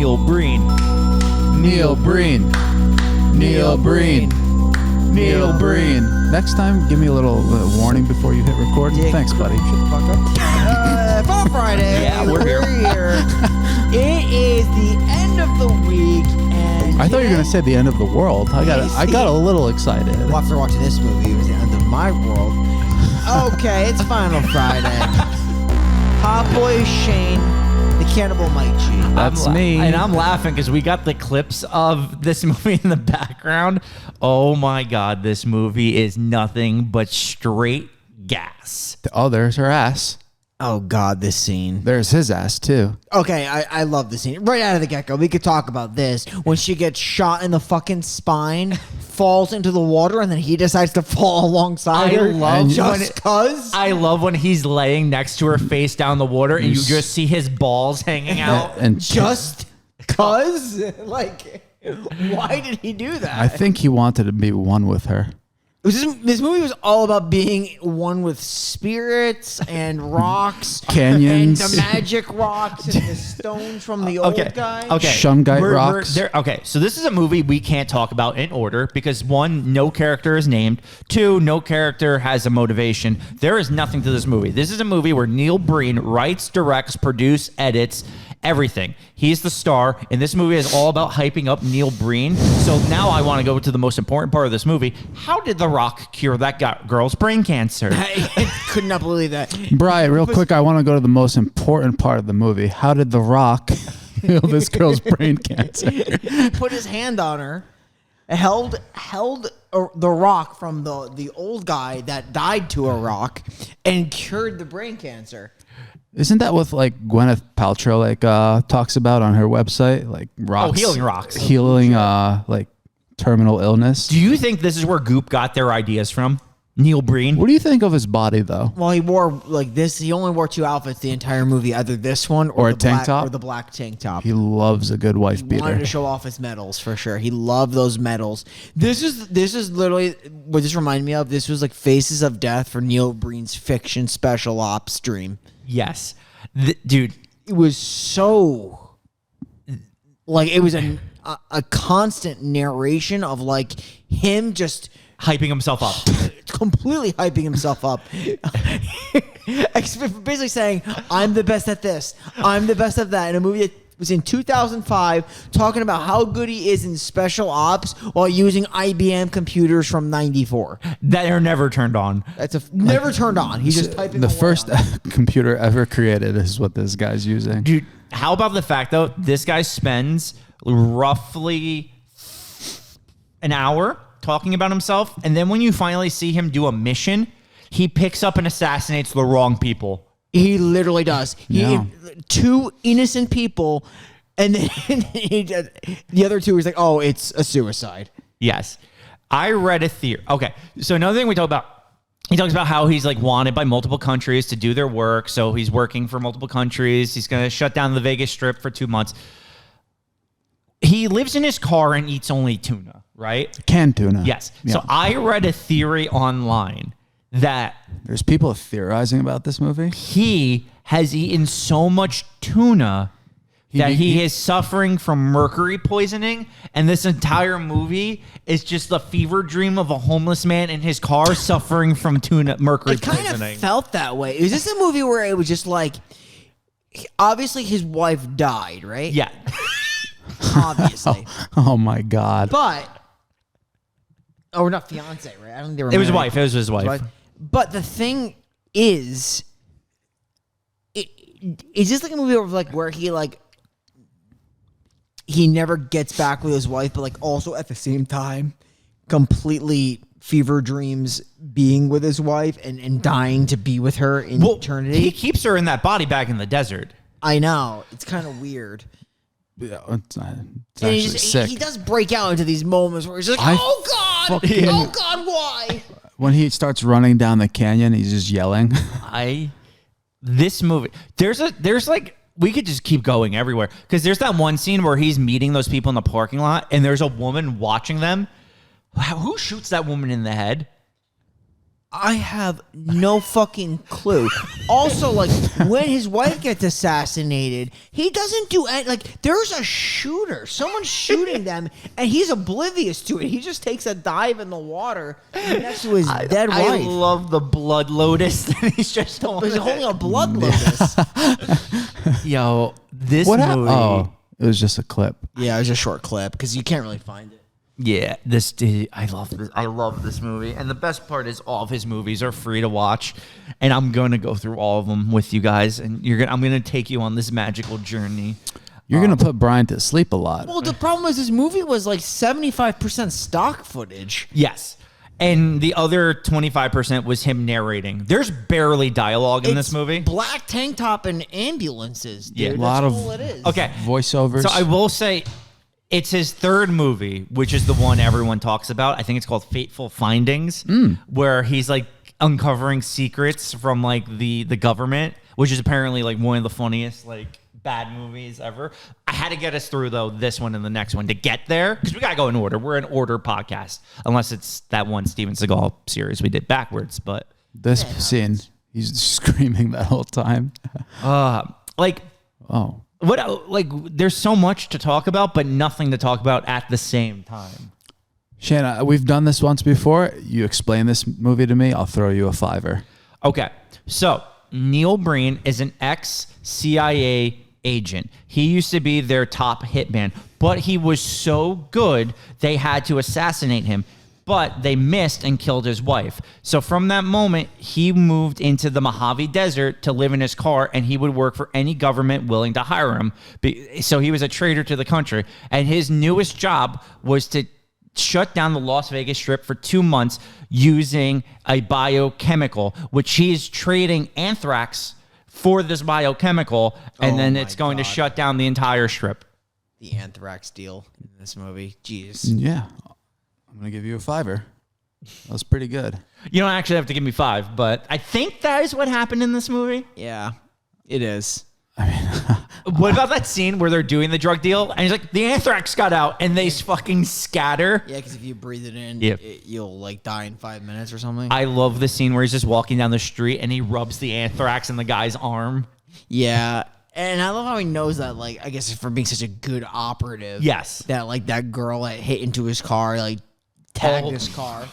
Neil Breen. Neil Breen. Neil Breen. Neil Breen. Next time, give me a little warning before you hit record. Thanks, buddy. Shut the fuck up. Fall Friday. Yeah, we're here. It is the end of the week, and I thought you were gonna say the end of the world. I got a little excited. Well, after watching this movie, it was the end of my world. Okay, it's Final Friday. Hot Boy Shane, the Cannibal Mike G. That's me. And I'm laughing because we got the clips of this movie in the background. Oh my God, this movie is nothing but straight gas. Oh, there's her ass. Oh God, this scene. There's his ass too. Okay, I love this scene. Right out of the get-go, we could talk about this. When she gets shot in the fucking spine, falls into the water, and then he decides to fall alongside her. I love when he's laying next to her face down the water and you just see his balls hanging out. And Just cuz? Like, why did he do that? I think he wanted to be one with her. This movie was all about being one with spirits and rocks, Canyons. and the magic rocks and the stones from the old guy. Okay. Shungite rocks. Okay, so this is a movie we can't talk about in order because one, no character is named. Two, no character has a motivation. There is nothing to this movie. This is a movie where Neil Breen writes, directs, produces, edits, everything. He's the star, and this movie is all about hyping up Neil Breen. So now I want to go to the most important part of this movie. How did The Rock cure that girl's brain cancer? I could not believe that. Brian, real quick, I want to go to the most important part of the movie. How did The Rock heal this girl's brain cancer? He put his hand on her, held the rock from the old guy that died to a rock, and cured the brain cancer. Isn't that what like Gwyneth Paltrow talks about on her website? Like rocks. Oh, healing rocks. Healing like terminal illness. Do you think this is where Goop got their ideas from? Neil Breen? What do you think of his body though? Well, he wore like this. He only wore two outfits the entire movie, either this one or a the tank black, top? or the black tank top. He loves a good wife beater. Wanted to show off his medals for sure. He loved those medals. This is literally what this reminded me of. This was like Faces of Death for Neil Breen's fiction special ops dream. Yes. Dude. It was so like it was a constant narration of like him just Hyping himself up. completely hyping himself up. Basically saying, I'm the best at this. I'm the best at that. In a movie that was in 2005 talking about how good he is in special ops while using IBM computers from 94. That are never turned on. Never turned on. He's just typing The away first on it. computer ever created is what this guy's using. Dude, how about the fact, though, this guy spends roughly an hour talking about himself, and then when you finally see him do a mission, he picks up and assassinates the wrong people. He literally does. Yeah. Two innocent people, and then the other two is like, oh, it's a suicide. Yes. I read a theory. Okay, so another thing we talk about, he talks about how he's like wanted by multiple countries to do their work, so he's working for multiple countries. He's going to shut down the Vegas Strip for 2 months. He lives in his car and eats only tuna, right? Canned tuna. Yes. Yeah. So I read a theory online that There's people theorizing about this movie. he has eaten so much tuna that he is suffering from mercury poisoning, and this entire movie is just a fever dream of a homeless man in his car suffering from mercury It kind poisoning. of felt that way. Is this a movie where it was just like, obviously his wife died, right? Yeah. Obviously. Oh my God. But, or not fiance, right? I don't think they were It was married. wife. It was his wife. But the thing is, is this like a movie where he never gets back with his wife, but like also at the same time, completely fever dreams being with his wife and dying to be with her in eternity? He keeps her in that body back in the desert. I know. It's kind of weird. Yeah, it's And actually sick. he does break out into these moments where he's like, oh God, oh God, why? When he starts running down the canyon, he's just yelling. This movie, there's like, we could just keep going everywhere because there's that one scene where he's meeting those people in the parking lot and there's a woman watching them. Who shoots that woman in the head? I have no fucking clue. Also, like, when his wife gets assassinated, he doesn't do any, like, there's a shooter. Someone's shooting them, and he's oblivious to it. He just takes a dive in the water next to his dead wife. I love the blood lotus that he's just holding. He's holding a blood lotus. Yo, this What movie. happened? Oh, it was just a clip. Yeah, it was a short clip, because you can't really find it. Yeah, this dude, I love this. I love this movie, and the best part is all of his movies are free to watch, and I'm gonna go through all of them with you guys, and I'm gonna take you on this magical journey. You're going to put Brian to sleep a lot. Well, the problem is this movie was like 75% stock footage. Yes, and the other 25% was him narrating. There's barely dialogue in this movie. Black tank top and ambulances, dude. Yeah. That's A lot of all it is. Okay, voiceovers. so I will say. It's his third movie, which is the one everyone talks about. I think it's called Fateful Findings, where he's like uncovering secrets from like the government, which is apparently like one of the funniest like bad movies ever. I had to get us through though this one and the next one to get there because we gotta go in order. We're an order podcast, unless it's that one Steven Seagal series we did backwards. But this scene, he's screaming that whole time. like. Oh. What like? There's so much to talk about, but nothing to talk about at the same time. Shanna, we've done this once before. You explain this movie to me, I'll throw you a $5. Okay, so Neil Breen is an ex-CIA agent. He used to be their top hitman, but he was so good they had to assassinate him. But they missed and killed his wife. So from that moment, he moved into the Mojave Desert to live in his car, and he would work for any government willing to hire him. So he was a traitor to the country. And his newest job was to shut down the Las Vegas Strip for 2 months using a biochemical, which he's trading anthrax for this biochemical, and then it's going to shut down the entire strip. The anthrax deal in this movie. Jeez. Yeah. I'm going to give you a $5. That was pretty good. You don't actually have to give me 5, but I think that is what happened in this movie. Yeah, it is. What about that scene where they're doing the drug deal and he's like, the anthrax got out, and they fucking scatter? Yeah, because if you breathe it in, Yep. you'll like die in 5 minutes or something. I love the scene where he's just walking down the street and he rubs the anthrax in the guy's arm. Yeah. And I love how he knows that, like, I guess for being such a good operative. Yes. That, like, that girl that hit into his car, like, tagged his car.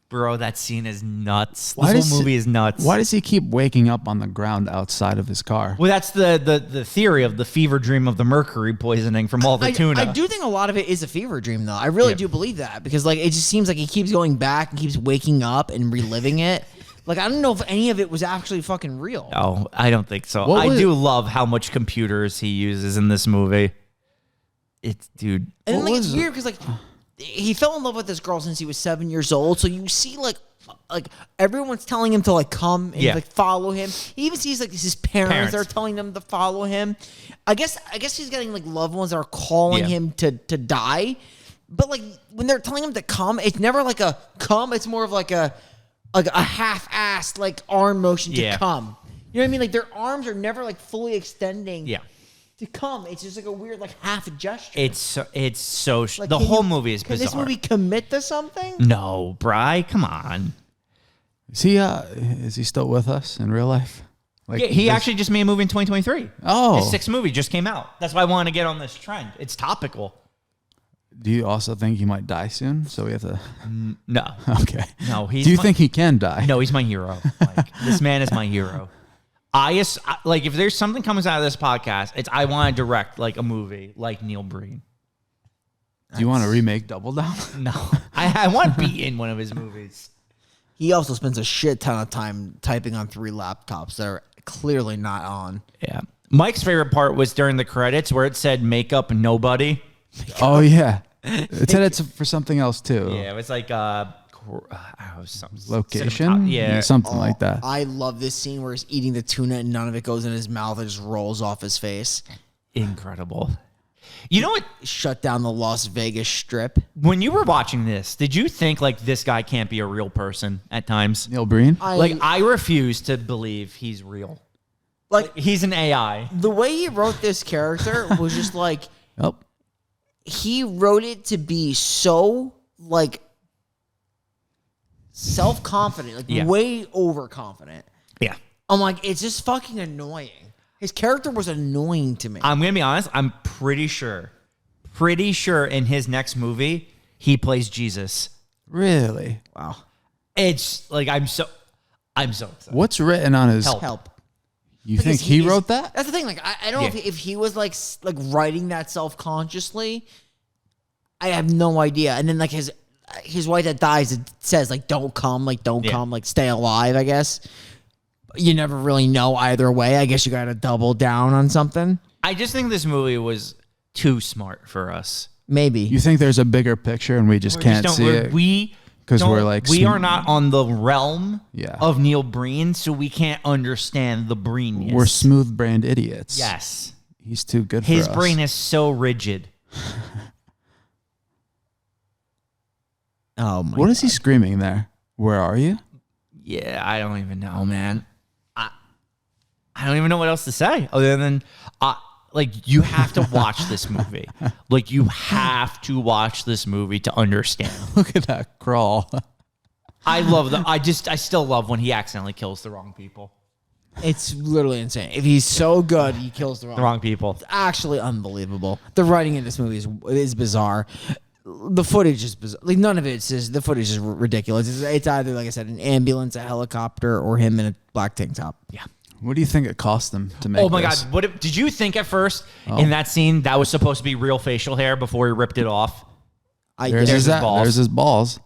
Bro, that scene is nuts. This whole movie is nuts. Why does he keep waking up on the ground outside of his car? Well, that's the theory of the fever dream of the mercury poisoning from all the tuna. I do think a lot of it is a fever dream, though. I really do believe that. Because, like, it just seems like he keeps going back and keeps waking up and reliving it. Like, I don't know if any of it was actually fucking real. Oh, I don't think so. I do love how much computers he uses in this movie. It's, dude. And then, like, it's weird because, like, he fell in love with this girl since he was 7 years old. So you see, like everyone's telling him to, like, come and like follow him. He even sees, like, his parents are telling him to follow him. I guess he's getting, like, loved ones that are calling him to die. But, like, when they're telling him to come, it's never like a come. It's more of like a half-assed, like, arm motion to come. You know what I mean? Like, their arms are never, like, fully extending. Yeah. To come, it's just like a weird, like, half gesture. It's so like, the whole movie is bizarre. Can this bizarre. movie commit to something? No, Bri, come on. Is he still with us in real life? Like, Yeah, he actually just made a movie in 2023. Oh. His 6th movie just came out. That's why I want to get on this trend. It's topical. Do you also think he might die soon? So we have to. No. Okay. No, he's. Do you think he can die? No, he's my hero. Like, this man is my hero. Like, if there's something comes out of this podcast, it's I want to direct like a movie like Neil Breen. Do you want to remake Double Down? No, I want to be in one of his movies. He also spends a shit ton of time typing on 3 laptops that are clearly not on. Yeah. Mike's favorite part was during the credits where it said "Makeup Nobody." Oh yeah, it said it's for something else too. Yeah, it was like Location, yeah, something like that. I love this scene where he's eating the tuna and none of it goes in his mouth. It just rolls off his face. Incredible. You know what? Shut down the Las Vegas Strip. When you were watching this, did you think like this guy can't be a real person at times? Neil Breen. I refuse to believe he's real. Like he's an AI. The way he wrote this character was just like, he wrote it to be so like self-confident, like Yeah. way overconfident. Yeah. I'm like, it's just fucking annoying. His character was annoying to me. I'm going to be honest. I'm pretty sure in his next movie, he plays Jesus. Really? Wow. It's like, I'm so excited. What's written on his? Help. You Because think he is- wrote that? That's the thing. Like, I don't know if he was like writing that self-consciously. I have no idea. And then like his wife that dies, it says like, don't come, like stay alive, I guess. You never really know either way. I guess you got to double down on something. I just think this movie was too smart for us. Maybe. You think there's a bigger picture and we just can't see it? We 'Cause we're don't- like we are not on the realm Yeah. of Neil Breen, so we can't understand the Breenness. We're smooth brained idiots. Yes. He's too good His for us. brain is so rigid. Oh my. What is he screaming there? Where are you? Yeah, I don't even know, man. I don't even know what else to say other than like you have to watch this movie. Like you have to watch this movie to understand. Look at that crawl. I love I still love when he accidentally kills the wrong people. It's literally insane. If he's so good, he kills the The wrong people. It's actually unbelievable. The writing in this movie is bizarre. The footage is bizarre. Like none of it is. The footage is ridiculous. It's either, like I said, an ambulance, a helicopter, or him in a black tank top. Yeah. What do you think it cost them to make Oh my this? God! Did you think at first in that scene that was supposed to be real facial hair before he ripped it off? There's his his balls. There's his balls.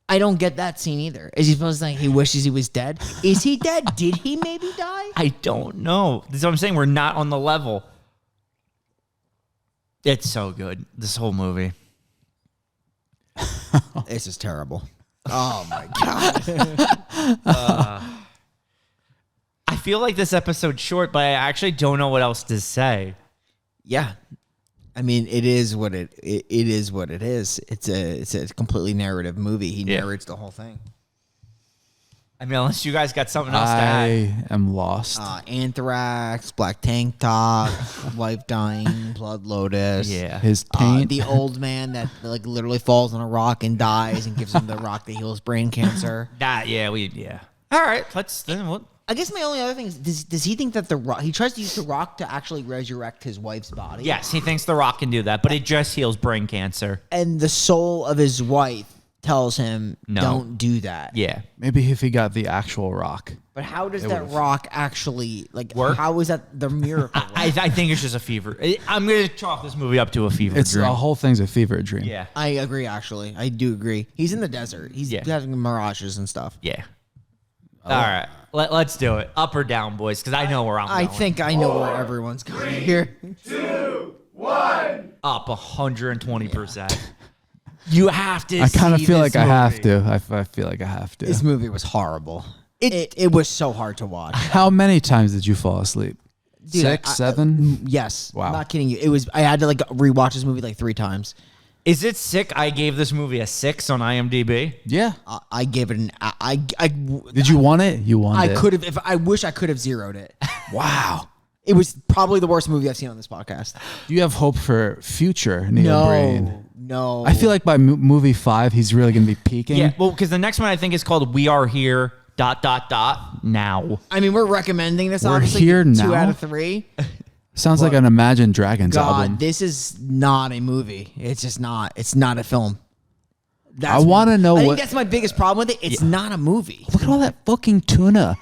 I don't get that scene either. Is he supposed to think he wishes he was dead? Is he dead? Did he maybe die? I don't know. That's what I'm saying. We're not on the level. It's so good. This whole movie. This is terrible. Oh my God. I feel like this episode's short, but I actually don't know what else to say. Yeah. I mean, it is what it is what it is. It's a completely narrative movie. He Yeah. narrates the whole thing. I mean, unless you guys got something else to add. I am lost. Anthrax, black tank top, wife dying, Blood Lotus. Yeah. His taint. The old man that like literally falls on a rock and dies and gives him the rock that heals brain cancer. Yeah. All right, I guess my only other thing is, does he think that the rock? He tries to use the rock to actually resurrect his wife's body. yes, he thinks The Rock can do that, but it just heals brain cancer. And the soul of his wife tells him, No. don't do that. Yeah. Maybe if he got the actual rock. But how does that rock actually Work? How is that the miracle? I think it's just a fever. I'm going to chalk this movie up to a fever It's dream. the whole thing's a fever dream. Yeah. I agree. Actually, I do agree. He's in the desert. He's having mirages and stuff. Yeah. All right. Let's do it. Up or down, boys, because I know where I'm I going. think I know where everyone's going here. Up 120%. You have to I kind of see feel this like I have movie. to. I feel like I have to. This movie was horrible. It was so hard to watch. How many times did you fall asleep? Dude, 6, 7? Yes. Wow. I'm not kidding you. It was. I had to like rewatch this movie like 3 times. Is it sick? I gave this movie a 6 on IMDb. Yeah. I gave it an. Did you want it? You wanted I it. could have. If I wish I could have zeroed it. Wow. It was probably the worst movie I've seen on this podcast. Do you have hope for future Neil Breen? No. I feel like by movie 5, he's really going to be peaking. Yeah, well, because the next one I think is called We Are Here, ... now. I mean, we're recommending this. We're Obviously, here 2 now? out of 3. Sounds like an Imagine Dragons God, album. this is not a movie. It's just not. It's not a film. I want to know I think what. that's my biggest problem with it. It's not a movie. Look at all that fucking tuna.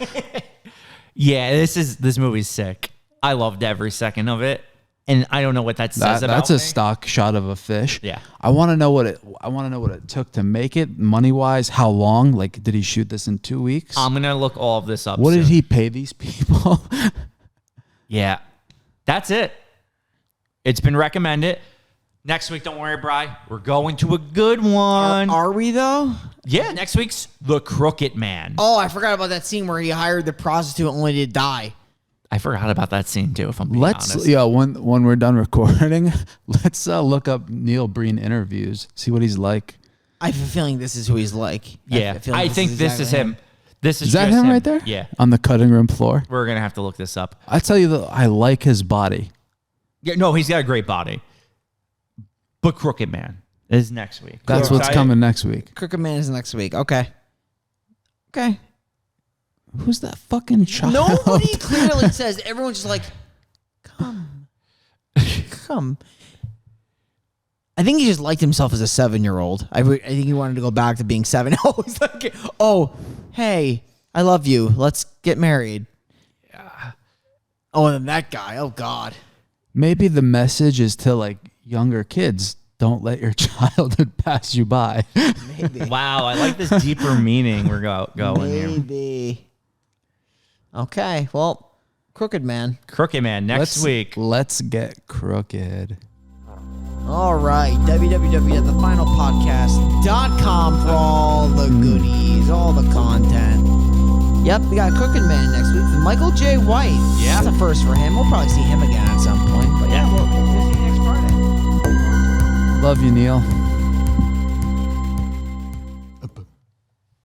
Yeah, this movie's sick. I loved every second of it, and I don't know what that says about That's a me. stock shot of a fish. Yeah. I want to know what it took to make it, money wise. How long? Like, did he shoot this in 2 weeks? I'm gonna look all of this up. What soon. did he pay these people? Yeah, that's it. It's been recommended. Next week, don't worry, Bri. We're going to a good one. Are we though? Yeah, next week's The Crooked Man. Oh, I forgot about that scene where he hired the prostitute only to die. I forgot about that scene too. If I'm being Let's honest. when we're done recording, let's look up Neil Breen interviews, see what he's like. I have a feeling this is who he's like. Yeah, feel I like think this is exactly him. This Is that just him right there? Yeah, On the cutting room floor. we're gonna have to look this up. I tell you that I like his body. Yeah, no, he's got a great body. But Crooked Man. is next week. That's We're what's excited. coming next week. Crooked Man is next week. Okay. Who's that fucking child? Nobody clearly says. Everyone's just like, come. I think he just liked himself as a 7-year-old. I think he wanted to go back to being 7. Oh, he's like, oh, hey, I love you. Let's get married. Yeah. Oh, and then that guy. Oh, God. Maybe the message is to like younger kids. Don't let your childhood pass you by. Maybe. Wow, I like this deeper meaning we're going here. Maybe. Okay, well, Crooked Man. Crooked Man next week. Let's get crooked. All right, www.thefinalpodcast.com for all the goodies, all the content. Yep, we got Crooked Man next week with Michael J. White. Yeah. That's a first for him. We'll probably see him again at some point. But yeah, we'll see you next Friday. Love you, Neil.